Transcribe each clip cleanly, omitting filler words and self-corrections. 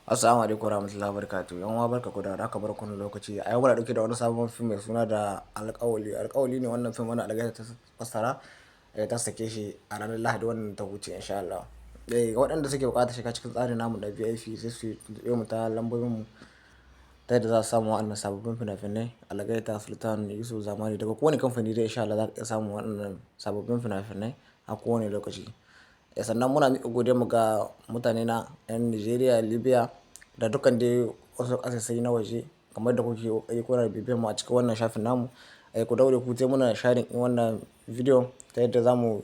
Assalamu alaikum warahmatullahi wabarakatuh. Yan uwa barka ku da haka bar kun lokaci. A yau muna dauke da wani sabon fim mai suna da alƙawali. Alƙawali ne wannan fim wanda algaita ta fassara ta sake shi a ranar Lahadi wannan ta wuce insha Allah. Waɗanda suke buƙatar shiga cikin tsarin namu da VIP sai su yi mu ta lambobin mu ta yadda za su samu waɗannan sababbin fina-finai. Algaita Sultan Yusuf Zamani daga kowane kamfani dai insha Allah za ka iya samun waɗannan sababbin fina-finai a kowane lokaci. Sannan muna miƙa godiyar mu ga mutane na 'yan Nijeriya, Libya da dukkan dai wasu ƙasashe na waje kamar da kuke ƙoƙari kuna bibiyar mu a cikin wannan shafin namu. Ku daure ku tai muna sharing ɗin wannan bidiyon ta yadda za mu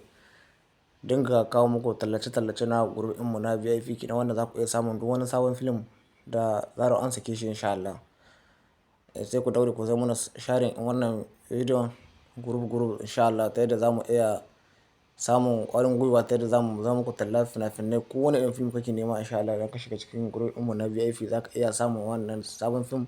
dinga kawo muku tallace-tallace na group ɗin mu na VIP kenan wanda za ku iya samun duk wani sabon film da zarar an sake shi insha Allah. Sai ku daure ku zai muna sharing ɗin wannan bidiyon group insha Allah ta yadda za mu iya samun ƙwarin gwiwa ta yadda za mu zama muku talla fina-finai. Ko wane irin film kake nema insha Allah idan ka shiga cikin group ɗin mu na VIP za ka iya samun wannan sabon film.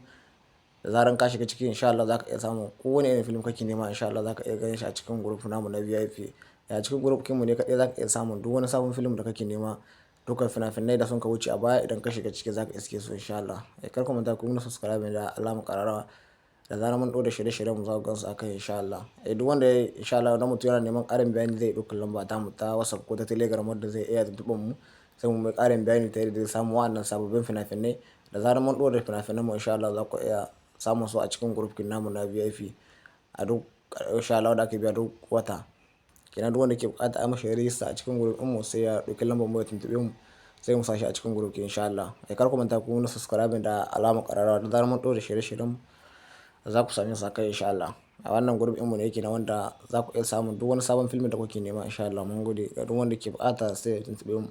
Da zarar ka shiga ciki insha Allah za ka iya samun ko wane irin film kake nema insha Allah za ka iya ganin shi a cikin group namu na VIP. A cikin group ɗin mu ne kaɗai za ka iya samun duk wani sabon film da kake nema. Dukkan fina-finai da sun ka wuce a baya idan ka shiga ciki za ka iske su insha Allah. Kar ku manta ku yi mana subscribe da alamar ƙararrawa da zarar mun ɗora shirye-shiryen mu za ku gansu a kai insha Allah. Duk wanda insha Allah na mutum yana neman ƙarin bayani zai ɗauki lamba ta mu ta WhatsApp ko ta Telegram wadda zai iya tuntuɓar mu sai mu mai ƙarin bayani ta yadda zai samu waɗannan sababbin fina-finai. Da zarar mun ɗora fina-finan mu insha Allah za ku iya samun su a cikin group namu na VIP a duk insha Allah wanda ake biya duk wata. Kenan duk wanda ke buƙata a mashi rijista a cikin group ɗin mu sai ya ɗauki lambar mu ya tuntuɓe mu sai mu sa shi a cikin group insha Allah. Kar ku manta ku yi mana subscribe da alamar ƙararrawa da zarar mun ɗora shirye-shiryen mu za ku same su a kai insha Allah. A wannan group ɗin mu ne yake na wanda za ku iya samun duk wani sabon film da kuke nema insha Allah. Mun gode ga duk wanda ke buƙata sai ya tuntuɓe mu.